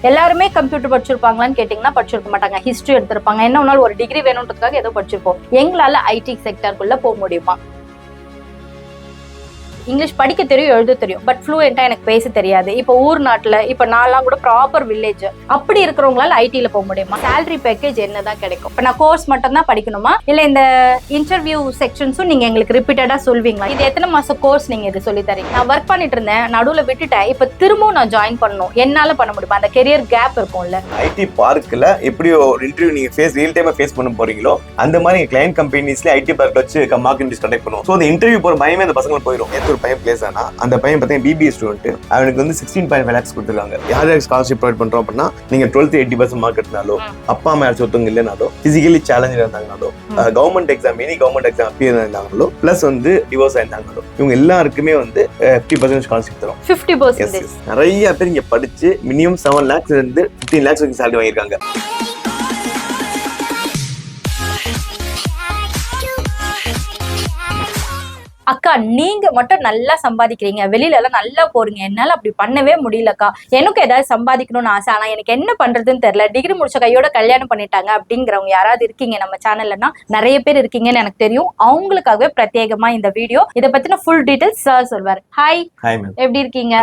எல்லாருமே கம்ப்யூட்டர் படிச்சிருப்பாங்களான்னு கேட்டீங்கன்னா படிச்சிருக்க மாட்டாங்க. ஹிஸ்டரி எடுத்திருப்பாங்க. என்ன ஒன்னாலும் ஒரு டிகிரி வேணும்ன்றதுக்காக ஏதோ படிச்சிருப்போம். எங்களால ஐடி செக்டருக்குள்ள போக முடியுமா? இங்கிலீஷ் படிக்க தெரியும், எழுத தெரியும், பட் ஃப்ளூயண்டா எனக்கு பேச தெரியாது. இப்போ ஊர் நாட்டுல இப்ப நான்லாம் கூட ப்ராப்பர் வில்லேஜ் அப்படி இருக்கிறவங்களால ஐடில போக முடியுமா? சேலரி பேக்கேஜ் என்னதான் கிடைக்கும்? இப்ப நான் கோர்ஸ் மட்டும் தான் படிக்கணுமா, இல்ல இந்த இன்டர்வியூ செக்ஷன்ஸும் நீங்க எங்களுக்கு ரிப்பீட்டடா சொல்வீங்களா? இது எத்தனை மாசம் கோர்ஸ் நீங்க இது சொல்லி தரீங்க? நான் ஒர்க் பண்ணிட்டு இருந்தேன், நடுவுல விட்டுட்டேன், இப்ப திரும்பவும் நான் ஜாயின் பண்ணணும், என்னால பண்ண முடியுமா? அந்த கெரியர் கேப் இருக்கும்ல. ஐடி பார்க்ல எப்படி ஒரு இன்டர்வியூ நீங்க ரியல் டைமா ஃபேஸ் பண்ண போறீங்களோ அந்த மாதிரி கிளையன்ட் கம்பெனிஸ்ல ஐடி பார்க் வச்சு மார்க் இன்டர்வியூ கண்டக்ட் பண்ணுவோம். சோ அந்த இன்டர்வியூ போற பயமே அந்த பசங்களுக்கு போயிடும். ஒரு பையன் பிளேஸ் ஆனா அந்த பையன் பார்த்தீங்கன்னா பிபிஏ ஸ்டூடெண்ட், அவனுக்கு வந்து 16.5 lakhs கொடுத்துருக்காங்க. யாருக்கு ஸ்காலர்ஷிப் ப்ரொவைட் பண்றோம் அப்படின்னா, நீங்க 12th 80% மார்க் எடுத்தாலோ, அப்பா அம்மா யாராச்சும் ஒருத்தவங்க இல்லைனாலோ, பிசிக்கலி சேலஞ்ச் இருந்தாங்கனாலோ, கவர்மெண்ட் எக்ஸாம் அப்பியர் இருந்தாங்களோ, பிளஸ் வந்து டிவோர்ஸ் ஆயிருந்தாங்களோ, இவங்க எல்லாருக்குமே வந்து 50% ஸ்காலர்ஷிப் தரும். 50%. நிறைய பேர் இங்க படிச்சு மினிமம் 7 lakhs இருந்து 15 lakhs வரைக்கும் சேலரி வாங்கியிருக்காங்க. அக்கா நீங்க மட்டும் நல்லா சம்பாதிக்கிறீங்க, வெளியில எல்லாம் நல்லா போறீங்க, என்னால அப்படி பண்ணவே முடியலக்கா, எனக்கு ஏதாவது சம்பாதிக்கணும்னு ஆசை, ஆனா எனக்கு என்ன பண்றதுன்னு தெரியல, டிகிரி முடிச்ச கையோட கல்யாணம் பண்ணிட்டாங்க அப்படிங்கிறவங்க யாராவது இருக்கீங்க நம்ம சேனல்னா? நிறைய பேர் இருக்கீங்கன்னு எனக்கு தெரியும். அவங்களுக்காகவே பிரத்யேகமா இந்த வீடியோ. இதை பத்தின ஃபுல் டீடைல்ஸ் சார் சொல்வார். ஹாய், எப்படி இருக்கீங்க?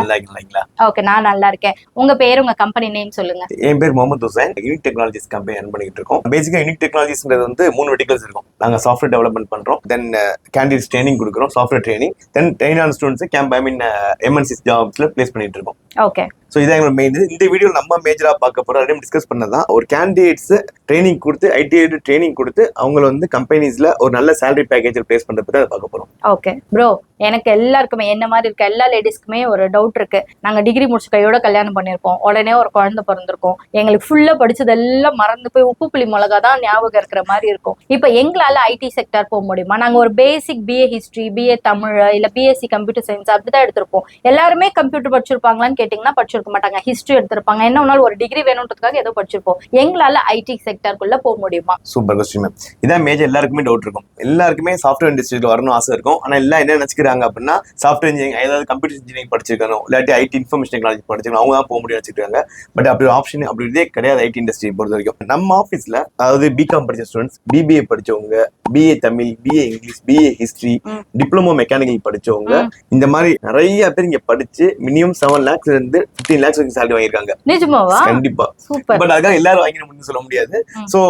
ஓகே, நான் நல்லா இருக்கேன். உங்க பேர், உங்க கம்பெனி நேம் சொல்லுங்க. என் பேர் Mohammed Hussain. Unique technologies company run பண்ணிட்டு இருக்கோம். பேசிக்கா யூனிக் டெக்னாலஜிஸ்ன்றது வந்து 3 வெர்டிகல்ஸ் இருக்கும். நாங்க சாஃப்ட்வேர் டெவலப்மெண்ட் பண்றோம், தென் கேண்டிடேட்ஸ் ட்ரைனிங் கொடுக்குறோம், software training, then train on students MNCs ஜாப்ஸ்ல பிளேஸ் பண்ணிட்டு இருக்கோம். ஓகே, ஸோ இதான் எங்களோட மெயின். இந்த வீடியோ நம்ம மேஜரா பார்க்க போறோம், ஆல்ரெடி டிஸ்கஸ் பண்ணதான். ஒரு கேண்டிடேட்ஸ் ட்ரைனிங் கொடுத்து, ஐடி ட்ரைனிங் கொடுத்து அவங்கள வந்து கம்பெனிஸ்ல ஒரு நல்ல சேலரி பேக்கேஜ் பிளேஸ் பண்றது தான் பார்க்க போறோம். ஓகே ப்ரோ, எனக்கு எல்லாருக்குமே என்ன மாதிரி இருக்க எல்லா லேடிஸ்க்குமே ஒரு டவுட் இருக்கு. நாங்க டிகிரி முடிச்ச கையோட கல்யாணம் பண்ணிருப்போம், உடனே ஒரு குழந்தை பிறந்திருக்கும், எங்களுக்கு ஃபுல்லா படிச்சதெல்லாம் மறந்து போய் உப்பு புளி மிளகா தான் ஞாபகம் இருக்கிற மாதிரி இருக்கும். இப்ப எங்களால ஐடி செக்டர் போக முடியுமா? நாங்க ஒரு பேசிக் பிஏ ஹிஸ்டரி, பிஏ தமிழ், இல்ல பிஎஸ்சி கம்ப்யூட்டர் சயின்ஸ் அப்படிதான் எடுத்திருப்போம். எல்லாருமே கம்ப்யூட்டர் படிச்சிருப்பாங்களான்னு கேட்டீங்கன்னா படிச்சிருக்க மாட்டாங்க. ஹிஸ்டரி எடுத்திருப்பாங்க. என்ன ஒன்னாலும் ஒரு டிகிரி வேணும்ன்றதுக்காக ஏதோ படிச்சிருப்போம். எங்களால ஐடி செக்டருக்குள்ள போக முடியுமா? Super question ma'am. இதான் மேஜர் எல்லாருக்குமே டவுட் இருக்கும். எல்லாருக்குமே சாஃப்ட்வேர் இண்டஸ்ட்ரியில் வரணும் ஆசை இருக்கும். ஆனா எல்லாம் என்ன நினைச்சுக்கிறாங்க அப்படின்னா, சாஃப்ட்வேர் இன்ஜினியரிங், ஏதாவது கம்ப்யூட்டர் இன்ஜினியரிங் படிச்சிருக்கணும், இல்லாட்டி ஐடி இன்ஃபர்மேஷன் டெக்னாலஜி படிச்சிருக்கணும், அவங்க தான் போக முடியும் வச்சுருக்காங்க. பட் அப்படி ஒரு ஆப்ஷன் அப்படி இதே கிடையாது ஐடி இண்டஸ்ட்ரி பொறுத்த வரைக்கும். நம்ம ஆஃபீஸ்ல அதாவது பிகாம் படிச்ச ஸ்டூடெண்ட்ஸ், பிபிஏ படிச்சவங்க, BA Tamil, BA English, BA history, diploma mechanical படிச்சவங்க, இந்த மாதிரி நிறைய பேர் இங்க படிச்சு மினிமம் 7 lakhs இருந்து 15 lakhs வரைக்கும் சேலரி வாங்கியிருக்காங்க. நிஜமாவா? கண்டிப்பா. பட் அதுக்காக எல்லாரும் வாங்கினு சொல்ல முடியாது. சோ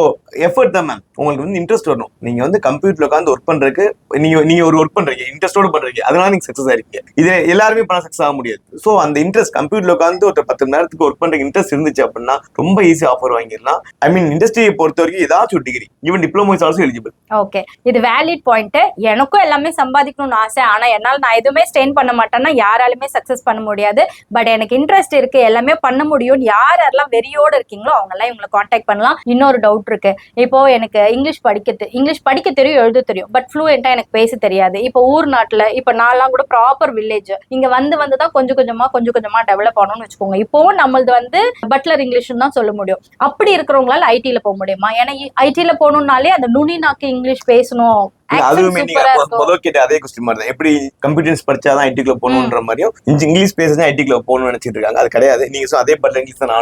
எஃபர்ட் தான் மேம். உங்களுக்கு வந்து இன்ட்ரெஸ்ட் வரணும். நீங்க வந்து கம்ப்யூட்டர்ல உட்காந்து ஒர்க் பண்றதுக்கு, நீங்க ஒரு ஒர்க் பண்றீங்க, இன்ட்ரெஸ்டோட பண்றீங்க, அதனால நீங்க சக்சஸ் ஆயிருக்கீங்க. இது எல்லாருமே பண்ண சக்சஸ் ஆக முடியாது. சோ அந்த இன்ட்ரெஸ்ட், கம்ப்யூட்டர்ல உட்காந்து ஒரு 10 மணி நேரத்துக்கு ஒர்க் பண்ற இன்ட்ரெஸ்ட் இருந்துச்சு அப்படின்னா ரொம்ப ஈஸி ஆஃபர் வாங்கிடலாம். ஐ மீன் இண்டஸ்ட்ரியை பொறுத்த வரைக்கும் ஏதாச்சும் ஒரு degree, even diploma is also eligible. Okay, இது வேலிட் பாயிண்ட். எனக்கும் எல்லாமே சம்பாதிக்கணும்னு ஆசை, ஆனா என்னால நான் எதுவுமே ஸ்ட்ரெயின் பண்ண மாட்டேன்னா யாராலுமே சக்சஸ் பண்ண முடியாது. பட் எனக்கு இன்ட்ரெஸ்ட் இருக்கு, எல்லாமே பண்ண முடியும். யாரெல்லாம் வெறியோட இருக்கீங்களோ அவங்க எல்லாம் இவங்களை கான்டாக்ட் பண்ணலாம். இன்னொரு டவுட் இருக்கு. இப்போ எனக்கு இங்கிலீஷ் படிக்க தெரியும், எழுத தெரியும், பட் ஃப்ளூயண்டா எனக்கு பேச தெரியாது. இப்போ ஊர் நாட்டுல இப்ப நான்லாம் கூட ப்ராப்பர் வில்லேஜ், இங்க வந்துதான் கொஞ்சம் கொஞ்சமா டெவலப் ஆகணும்னு வச்சுக்கோங்க. இப்போ நம்மளது வந்து பட்லர் இங்கிலீஷ் தான் சொல்ல முடியும். அப்படி இருக்கிறவங்களால ஐடில போக முடியுமா? ஏன்னா ஐடில போகணும்னாலே அந்த நுனி நாக்கு இங்கிலீஷ் பேசணும். அதுவுமே நீங்க முதல் கேட்ட அதே கொஸ்டின் மாதிரி தான். எப்படி கம்ப்யூட்டர்ஸ் படிச்சாதான் ஐடிக்குள்ள போகணுன்ற மாதிரியும் இங்கிலீஷ் பேசுதான் ஐடிக்குள்ள போகணும்னு நினைச்சிட்டு இருக்காங்க. அது கிடையாது. நீங்க அதே பட்ல இங்கிலீஷ் தான்.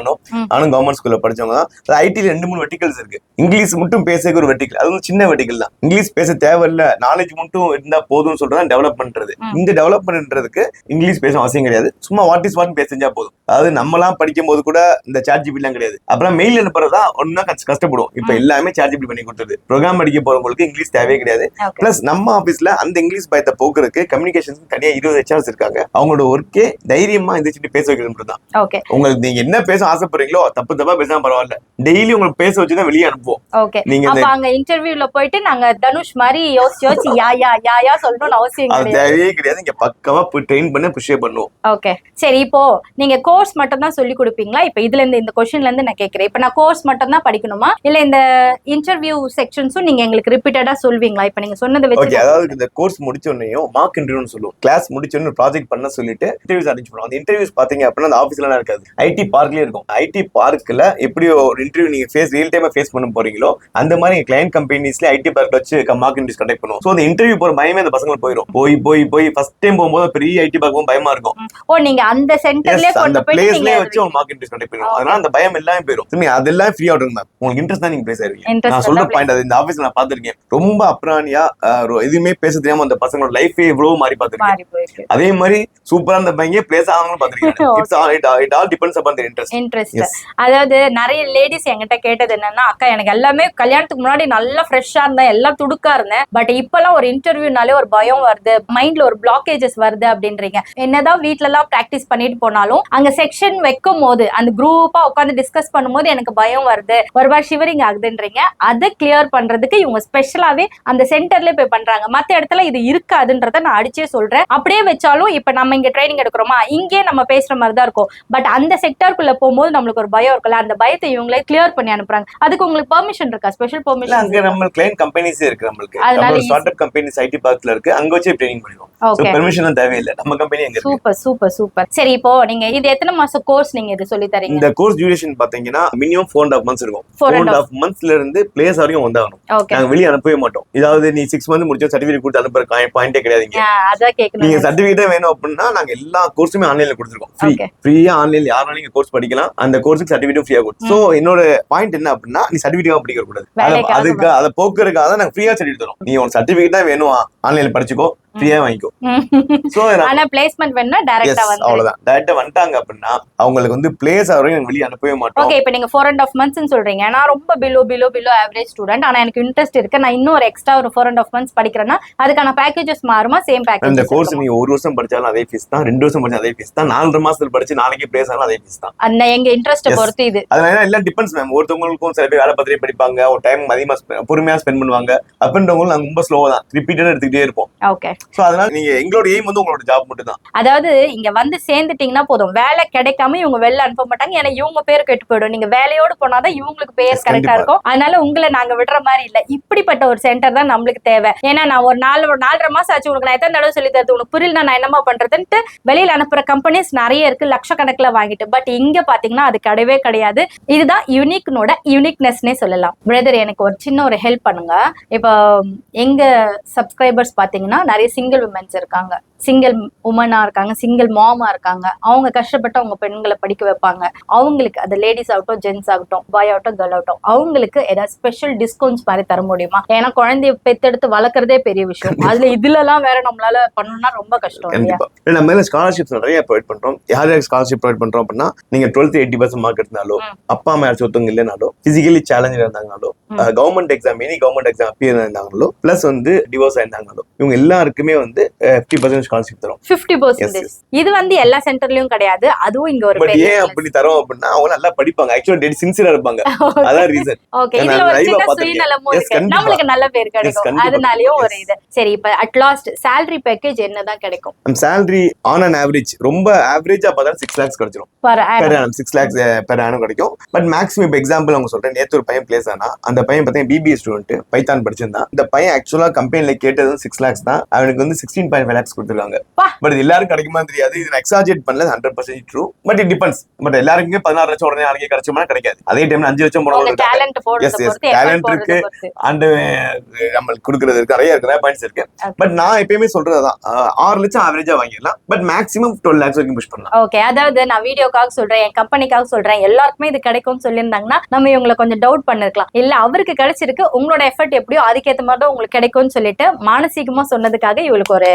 நானும் கவர்மெண்ட் ஸ்கூல்ல படிச்சவங்க தான். ஐடில 2-3 வெர்டிகல்ஸ் இருக்கு. இங்கிலீஷ் மட்டும் பேசுறதுக்கு ஒரு வெர்டிகல், அது சின்ன வெர்டிகல் தான். இங்கிலீஷ் பேச தேவையில்ல, நாலேஜ் மட்டும் இருந்தா போதும்னு சொல்றதான் டெவலப் பண்றது. இந்த டெவலப்மெண்ட்ன்றதுக்கு இங்கிலீஷ் பேச அவசியம் கிடையாது. சும்மா வாட் இஸ் வாட் பேச செஞ்சா போதும். அதாவது நம்மலாம் படிக்கும் போது கூட இந்த சாட் ஜிபிடி எல்லாம் கிடையாது. அப்புறம் மெயில் அனுப்புறதுதான் ஒன்னா கஷ்டப்படும். இப்ப எல்லாமே சாட் ஜிபிடி பண்ணி கொடுத்தது. ப்ரோக்ராம் படிக்க போறவங்களுக்கு இங்கிலீஷ் தேவையே கிடையாது. பிளஸ் நம்ம ஆபீஸ்ல அந்த இங்கிலீஷ் பயத்தை போக்குறதுக்கு கம்யூனிகேஷன் தனியா 20 HRs இருக்காங்க. அவங்களோட ஒர்க்கே தைரியமா எந்திரிச்சு பேச வைக்கிறது தான். உங்களுக்கு நீங்க என்ன பேச ஆசைப்படுறீங்களோ தப்பா பேசினா பரவாயில்ல, டெய்லி உங்களுக்கு பேச வச்சுதான் வெளியே அனுப்புவோம். நீங்க அங்க இன்டர்வியூல போயிட்டு நாங்க தனுஷ் மாதிரி யோசிச்சு யா சொல்லணும்னு அவசியம் தேவையே கிடையாது. இங்க பக்கவா ட்ரெயின் பண்ண புஷ் பண்ணுவோம். ஓகே, சரி. இப்போ நீங்க கோர்ஸ் மட்டும் தான் சொல்லி கொடுப்பீங்களா? இப்ப இதுல இருந்து இந்த கொஸ்டின்ல இருந்து நான் கேட்கிறேன். இப்ப நான் கோர்ஸ் மட்டும் தான் படிக்கணுமா, இல்ல இந்த இன்டர்வியூ செக்ஷன்ஸும் நீங்க எங்களுக்கு ரிப்பீட்டடா சொல்வீங்களா? இப்ப நீங்க சொன்னதை ஓகே, வச்சு. அதாவது இந்த கோர்ஸ் முடிச்ச உடனேயும் மார்க் இன்டர்வியூன்னு சொல்லுவோம். கிளாஸ் முடிச்ச உடனே ப்ராஜெக்ட் பண்ண சொல்லிட்டு இன்டர்வியூஸ் அரேஞ்ச் பண்ணுவோம். அந்த இன்டர்வியூஸ் பாத்தீங்க அப்படின்னா அந்த ஆஃபீஸ்லாம் இருக்காது, ஐடி பார்க்லயே இருக்கும். ஐடி பார்க்ல எப்படி ஒரு இன்டர்வியூ நீங்க ரியல் டைமா ஃபேஸ் பண்ண போறீங்களோ அந்த மாதிரி கிளையன்ட் கம்பெனிஸ்ல ஐடி பார்க்ல வச்சு மார்க் இன்டர்வியூஸ் கண்டக்ட் பண்ணுவோம். ஸோ அந்த இன்டர்வியூ போற பயமே அந்த பசங்களுக்கு போயிடும். போய் ஃபர்ஸ்ட் டைம் போகும்போது பெரிய ஐடி பார்க் போகும் பயமா இருக்கும். ஓ, நீங்க அந்த சென்டர்லயே அந்த கொண்டு போய் பிளேஸ்லயே வச்சு ஒரு மார்க் இன்டர்வியூஸ் கண்டக்ட் பண்ணுவோம். அதனால அந்த பயம் எல்லாமே போயிடும். நீங்க அதெல்லாம் ஃப்ரீயா விடுங்க மேம். உங்களுக்கு இன்ட்ரெஸ்ட் தான் நீங்க பிளேஸ் ஆயிருவீங்க. நான் சொல்ற பாயிண்ட் அது. இந்த ஆபீஸ்ல நான் பாத்திருக்கேன், ரொம்ப அப்ரானியா எதுவுமே பேச தெரியாம அந்த பசங்களோட லைஃபே இவ்வளவு மாறி பாத்திருக்கேன். அதே மாதிரி சூப்பரா அந்த பையன் பிளேஸ் ஆகணும்னு பாத்திருக்கேன். It all depends upon there interest. அதாவது நிறைய லேடிஸ் என்கிட்ட கேட்டது என்னன்னா, அக்கா எனக்கு எல்லாமே கல்யாணத்துக்கு முன்னாடி நல்லா ஃப்ரெஷ்ஷா இருந்தேன், எல்லாம் துடுக்கா இருந்தேன், பட் இப்பெல்லாம் ஒரு இன்டர்வியூனாலே ஒரு பயம் வருது, மைண்ட்ல ஒரு பிளாக்கேஜஸ் வருது அப்படின்றீங்க. என்னதான் வீட்ல எல்லாம் பிராக்டிஸ் பண்ணிட்டு போனாலும் அங்க செக்ஷன் வைக்கும் போது அந்த குரூப்பா உட்காந்து டிஸ்கஸ் பண்ணும்போது எனக்கு பயம் வருது, ஒரு வாரம் ஷிவரிங் ஆகுதுன்றீங்க. அதை கிளியர் பண்றதுக்கு இவங்க ஸ்பெஷலாவே அந்த சென்டர்ல போய் பண்றாங்க. மத்த இடத்துல இது இருக்காதுன்றத நான் அடிச்சே சொல்றேன். அப்படியே வச்சாலும் இப்ப நம்ம இங்க ட்ரைனிங் எடுக்கிறோமா, இங்கே நம்ம பேசுற மாதிரி தான் இருக்கும், பட் அந்த செக்டருக்குள்ள போகும்போது நம்மளுக்கு ஒரு பயம் இருக்குல்ல, அந்த பயத்தை இவங்களே கிளியர் பண்ணி அனுப்புறாங்க. அதுக்கு உங்களுக்கு பெர்மிஷன் இருக்கா? Special permission? அங்க நம்ம கிளையன்ட் கம்பெனிஸே இருக்கு, நம்மளுக்கு ஸ்டார்ட் அப் கம்பெனிஸ் ஐடி பார்க்ல இருக்கு, அங்க வச்சு ட்ரைனிங் பண்ணுவோம். சோ பெர்மிஷன் தேவையில்லை, நம்ம கம்பெனி அங்க இருக்கு. Super super super. சரி, இப்போ நீங்க இது எத்தனை மாசம் கோர்ஸ் நீங்க இது சொல்லி தரீங்க? இந்த கோர்ஸ் டியூரேஷன் பாத்தீங்கன்னா மினிமம் 4.5 months இருக்கும். 4.5 monthsல இருந்து பிளேஸ் வரைக்கும் வந்தாகணும். நாங்க வெளியே அனுப்பவே மாட்டோம். இதாவது நீ 6 months முடிச்ச சர்டிபிகேட் கொடுத்து அனுப்புற பாயிண்டே கிடையாதுங்க. அதான் கேட்கணும். நீங்க சர்டிபிகேட்டே வேணும் அப்படின்னா நாங்க எல்லா கோர்ஸுமே ஆன்லைன்ல கொடுத்துருக்கோம். ஃப்ரீயா ஆன்லைன்ல யாராலும் நீங்க கோர்ஸ் படிக்கலாம். அந்த கோர்ஸுக்கு சர்டிபிகேட்டும் ஃப்ரீயா கொடுத்து. சோ என்னோட பாயிண்ட் என்ன அப்படின்னா, நீ சர்டிபிகேட் படிக்க கூடாது, அதுக்கு அதை போக்குறதுக்காக தான் நாங்க ஃப்ரீயா சர்டிபிகேட் தரோம். நீ உன் சர்டிபிகேட் தான் வேணும் ஆன்லைன்ல படிச்சுக்கோ, ஃப்ரீயா வாங்கிக்கோ. சோ ஆனா பிளேஸ்மென்ட் வேணும்னா டைரக்டா வந்து அவ்வளவுதான். டைரக்டா வந்துட்டாங்க அப்படின்னா அவங்களுக்கு வந்து பிளேஸ் ஆவரையும் வெளிய அனுப்பவே மாட்டோம். ஓகே, இப்போ நீங்க 4.5 months னு சொல்றீங்க. நான் ரொம்ப பிலோ ஆவரேஜ் ஸ்டூடண்ட், ஆனா எனக்கு இன்ட்ரெஸ்ட் இருக்கு, நான் இன்னும் ஒரு எக்ஸ்ட்ரா ஒரு 4.5 months படிக்கிறேன்னா அதுக்கான பேக்கேजेस மாறுமா? Same package? அந்த கோர்ஸ் நீங்க 1 வருஷம் படிச்சாலும் அதே ஃபீஸ் தான், 2 வருஷம் படிச்சாலும் அதே ஃபீஸ் தான், 4.5 மாசத்துல படிச்சு நாளைக்கு பிளேஸ் ஆனாலும் அதே ஃபீஸ் தான். அந்த எங்க இன்ட்ரெஸ்ட் பொறுத்து இது. அதனால எல்லாம் டிபெண்ட்ஸ் மேம். ஒருத்தவங்களுக்கும் சில பேர் வேலை பத்திரிகை படிப்பாங்க, ஒரு டைம் அதிகமா பொறுமையா ஸ்பெண்ட் பண்ணுவாங்க. அப்படின்றவங்க நாங்க ரொம்ப ஸ்லோவா தான் ரிப்பீட்டடா எடுத்துக்கிட்டே இருப்போம். ஓகே, சோ அதனால நீங்க எங்களோட எய்ம் வந்து உங்களோட ஜாப் மட்டும் தான். அதாவது இங்க வந்து சேர்ந்துட்டீங்கன்னா போதும், வேலை கிடைக்காம இவங்க வெளில அனுப்ப மாட்டாங்க. ஏன்னா இவங்க பேர் கெட்டு போயிடும். நீங்க வேலையோடு போனாதான் இவங்களுக்கு பேர் கரெக்டா இருக்கும். அதனால உங்களை நாங்க விடுற மாதிரி இல்ல. இப்படிப்பட்ட ஒரு சென்டர் தான் நம்மளுக்கு தேவை. ஏன்னா நான் ஒரு 4.5 மாசம் ஆச்சு உனக்கு நான் எத்தனை தடவை சொல்லி தருது, உனக்கு புரியல நான் என்னமா பண்றதுன்ட்டு வெளியில அனுப்புற கம்பெனிஸ் நிறைய இருக்கு, லட்சக்கணக்கில் வாங்கிட்டு. பட் இங்க பாத்தீங்கன்னா அது கிடையவே கிடையாது. இதுதான் யூனிக்னோட யூனிக்னஸ்னே சொல்லலாம். பிரதர், எனக்கு ஒரு சின்ன ஒரு ஹெல்ப் பண்ணுங்க. இப்போ எங்க சப்ஸ்கிரைபர்ஸ் பாத்தீங்கன்னா நிறைய சிங்கிள் விமென்ஸ் இருக்காங்க, சிங்கிள் உமனா இருக்காங்க, சிங்கிள் மாமா இருக்காங்க. அவங்க கஷ்டப்பட்டு அவங்க பெண்களை படிக்க வைப்பாங்க. அவங்களுக்கு அது லேடிஸ் ஆகட்டும், ஜென்ஸ் ஆகட்டும், பாய் ஆகட்டும், கேர்ள் ஆகட்டும், அவங்களுக்கு ஏதாவது ஸ்பெஷல் டிஸ்கவுண்ட்ஸ் மாதிரி தர முடியுமா? ஏன்னா குழந்தைய பெத்தெடுத்து வளர்க்கறதே பெரிய விஷயம், அதுல இதுல எல்லாம் வேற நம்மளால பண்ணணும்னா ரொம்ப கஷ்டம். நம்ம ஸ்காலர்ஷிப்ஸ் நிறைய ப்ரொவைட் பண்றோம். யார் ஸ்காலர்ஷிப் ப்ரொவைட் பண்றோம் அப்படின்னா, நீங்க 12th 80% மார்க் எடுத்தாலோ, அப்பா அம்மா யாராச்சும் ஒருத்தவங்க இல்லைனாலோ, பிசிக்கலி சேலஞ்ச் இருந்தாங்கனாலோ, government exam any government exam appear இருந்தாங்களோ, பிளஸ் வந்து டிவோர்ஸ் ஆயிருந்தாங்களோ, இவங்க எல்லாருக்குமே வந்து 50% ஸ்காலர்ஷிப் தரோம். 50%. இது வந்து எல்லா சென்டர்லயும் கிடையாது. அதுவும் இங்க ஒரு பெரிய ஏன் அப்படி தரோம் அப்படின்னா, அவங்க நல்லா படிப்பாங்க, ஆக்சுவலா டெட் சின்சியரா இருப்பாங்க. அதான் ரீசன். ஓகே, இதுல ஒரு சின்ன சுயநலமும் இருக்கு, நம்மளுக்கு நல்ல பேர் கிடைக்கும், அதனாலயும் ஒரு இது. சரி, இப்ப அட் லாஸ்ட் salary package என்னதான் கிடைக்கும்? salary on an average ரொம்ப ஆவரேஜா பார்த்தா 6 lakhs கிடைச்சிரும் per annum. 6 lakhs per annum கிடைக்கும். பட் மேக்ஸிமம் இப்போ எக்ஸாம்பிள் அவங்க சொல்றேன், நேத்து ஒரு பையன் பிளேஸ் ஆனா, அந்த பையன் பார்த்தீங்கன்னா பிபிஏ ஸ்டூடெண்ட், பைத்தான் படிச்சிருந்தான். இந்த பையன் ஆக்சுவலா கம்பெனில கேட்டது 6 lakhs தான், அவனுக்கு வந்து 16.5 lakhs கொடுத்துருக்காங்க. பட் இது எல்லாரும் கிடைக்குமா தெரியாது, இது எக்ஸாஜரேட் பண்ணல, 100% true. But it depends. But எல்லாருக்குமே 16 லட்சம் உடனே நாளைக்கு கிடைச்சுமா கிடைக்காது. அதே டைம்ல 5 லட்சம் போனவங்க டேலண்ட் இருக்கு, அண்ட் நம்மளுக்கு கொடுக்கறது இருக்கு, நிறைய இருக்கு, பாயிண்ட்ஸ் இருக்கு. பட் நான் எப்பயுமே சொல்றதுதான், 6 லட்சம் ஆவரேஜா வாங்கிடலாம், பட் மேக்ஸிமம் 12 lakhs வரைக்கும் புஷ் பண்ணலாம். ஓகே, அதாவது நான் வீடியோக்காக சொல்றேன், என் கம்பெனிக்காக சொல்றேன், எல்லாருக்குமே இது கிடைக்கும்னு சொல்லியிருந்தாங்கன்னா நம்ம இவங்களை கொஞ்சம் டவுட் பண்ணிருக்கலாம். இல்ல அவருக்கு கிடைச்சிருக்கு, உங்களோட எஃபர்ட் எப்படியோ அதுக்கேற்ற மாதிரி தான் உங்களுக்கு கிடைக்கும்னு சொல்லிட்டு மானசீகமா சொன்னதுக்காக இவளுக்கு ஒரு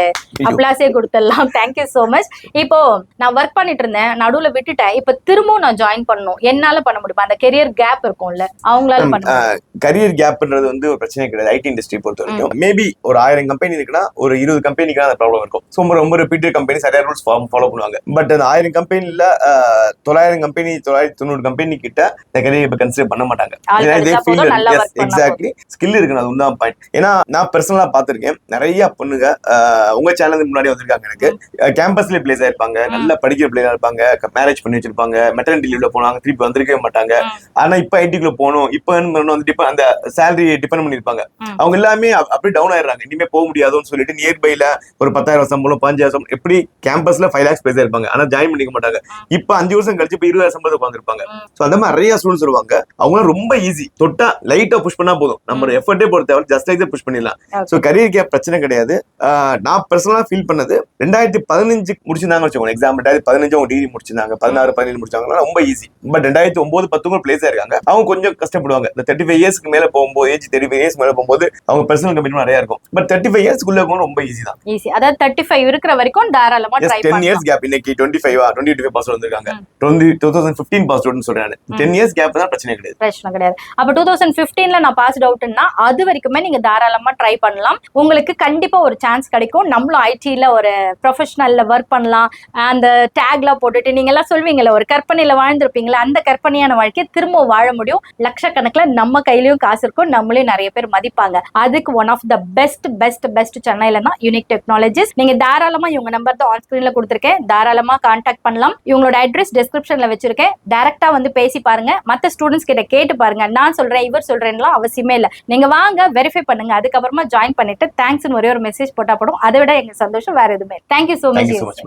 அப்ளாஸே கொடுத்துடலாம். Thank you so much. இப்போ நான் ஒர்க் பண்ணிட்டு இருந்தேன், நடுவுல விட்டுட்டேன், இப்ப திரும்பவும் நான் ஜாயின் பண்ணணும், என்னால பண்ண முடியுமா? அந்த கெரியர் கேப் இருக்கும்ல, அவங்களால பண்ண கரியர் கேப்ன்றது வந்து ஒரு பிரச்சனை கிடையாது. ஐடி இண்டஸ்ட்ரி பொறுத்த வரைக்கும் மேபி ஒரு 1000 கம்பெனி இருக்குன்னா ஒரு 20 கம்பெனிக்கு அந்த ப்ராப்ளம் இருக்கும். ரொம்ப ரிப்பீட்டட் கம்பெனி சரியா ரூல்ஸ் ஃபாலோ பண்ணுவாங்க. பட் அந்த 1000 கம்பெனில 900 கம்பெனி 990 கம்பெனி கிட்ட இந்த கரியர் இப்ப கன்சிடர் பண்ண மாட்டாங்க. எக்ஸாக்ட்லி ஸ்கில் இருக்கு, அது உண்மைதான் பாயிண்ட். ஏன்னா நான் பர்சனலா பாத்திருக்கேன், நிறைய பொண்ணுங்க உங்க சேனலுக்கு முன்னாடி முன்னாடி வந்திருக்காங்க எனக்கு. கேம்பஸ்ல பிளேஸ் ஆயிருப்பாங்க, நல்லா படிக்கிற பிள்ளையா இருப்பாங்க, மேரேஜ் பண்ணி வச்சிருப்பாங்க, மெட்டர்னிட்டி லீவ்ல போனாங்க, திருப்பி வந்திருக்கவே மாட்டாங்க. ஆனா இப்ப ஐடிக்குள்ள போகணும், இப்ப வந்து அந்த சேலரி டிபெண்ட் பண்ணிருப்பாங்க. அவங்க எல்லாமே அப்படியே டவுன் ஆயிடுறாங்க. இனிமே போக முடியாதுன்னு சொல்லிட்டு நியர்பைல ஒரு 10,000 சம்பளம் 15,000 சம்பளம் எப்படி கேம்பஸ்ல 5 lakhs பிளேஸ் ஆயிருப்பாங்க. ஆனா ஜாயின் பண்ணிக்க மாட்டாங்க. இப்ப 5 வருஷம் கழிச்சு இப்ப 20,000 சம்பளம் உட்காந்துருப்பாங்க. சோ அந்த மாதிரி நிறைய ஸ்டூடெண்ட்ஸ் வருவாங்க. அவங்க ரொம்ப ஈஸி, தொட்டா லைட்டா புஷ் பண்ணா போதும், நம்ம எஃபர்ட்டே போட தேவை, ஜஸ்ட் லைக் புஷ் பண்ணிடலாம். சோ கரியர் கேப் பிரச்சனை கிடையாது. நான் பர்சனலா ஃபீல் பண்ணது 2015 முடிச்சிருந்தாங்க வச்சுக்கோங்க, எக்ஸாம் 2015 அவங்க டிகிரி முடிச்சிருந்தாங்க, 16 17 முடிச்சாங்கன்னா ரொம்ப ஈஸி. பட் 2009 10 பிளேஸ் ஆயிருக்காங்க. அவங்க கொஞ்சம் கஷ்டப்படுவாங்க. இந்த 35 இயர்ஸ்க்கு மேல போகும்போது, ஏஜ் 35 இயர்ஸ் மேல போகும்போது அவங்க பர்சனல் கமிட்மெண்ட் நிறைய இருக்கும். பட் 35 இயர்ஸ்க்குள்ள போகணும் ரொம்ப ஈஸி தான். ஈஸி, அதாவது 35 இருக்கிற வரைக்கும் தாராளமா ட்ரை பண்ணலாம். 10 இயர்ஸ் கேப். இன்னைக்கு 25 பாஸ் வந்திருக்காங்க, 2015 பாஸ் அவுட்னு சொல்றாங்க. 10 இயர்ஸ் கேப் தான் பிரச்சனை கிடையாது. பிரச்சனை கிடையாது. அப்ப 2015ல நான் பாஸ் அவுட்னா அது வரைக்குமே நீங்க தாராளமா ட்ரை பண்ணலாம். உங்களுக்கு கண்டிப்பா ஒரு சான்ஸ் கிடைக்கும். நம்மளும் ஐடில ஒரு ப்ரொஃபஷனல்ல ஒர்க் பண்ணலாம். அந்த டேக்ல போட்டுட்டு நீங்க எல்லாம் சொல்வீங்கல்ல, ஒரு கற்பனையில வாழ்ந்திருப்பீங்களா, அந்த கற்பனையான வாழ்க்கையை திரும்ப வாழ முடியும். லட்சக்கணக்கில் நம்ம கையிலயும் காசு இருக்கும், நம்மளையும் நிறைய பேர் மதிப்பாங்க. அதுக்கு ஒன் ஆஃப் த பெஸ்ட் சென்னையில தான் யூனிக் டெக்னாலஜிஸ். நீங்க தாராளமா இவங்க நம்பர் தான் ஆன் ஸ்கிரீன்ல கொடுத்துருக்கேன், தாராளமா கான்டாக்ட் பண்ணலாம். இவங்களோட அட்ரஸ் டிஸ்கிரிப்ஷன்ல வச்சிருக்கேன். டைரக்டா வந்து பேசி பாருங்க, மத்த ஸ்டூடெண்ட்ஸ் கிட்ட கேட்டு பாருங்க. நான் சொல்றேன் இவர் சொல்றேன்லாம் அவசியமே இல்லை. நீங்க வாங்க, வெரிஃபை பண்ணுங்க, அதுக்கப்புறமா ஜாயின் பண்ணிட்டு தேங்க்ஸ்னு ஒரே ஒரு மெசேஜ் போட்டா போடும். அதை விட எங்க சந்தோஷம் வேற எதுவுமே. Thank you so much.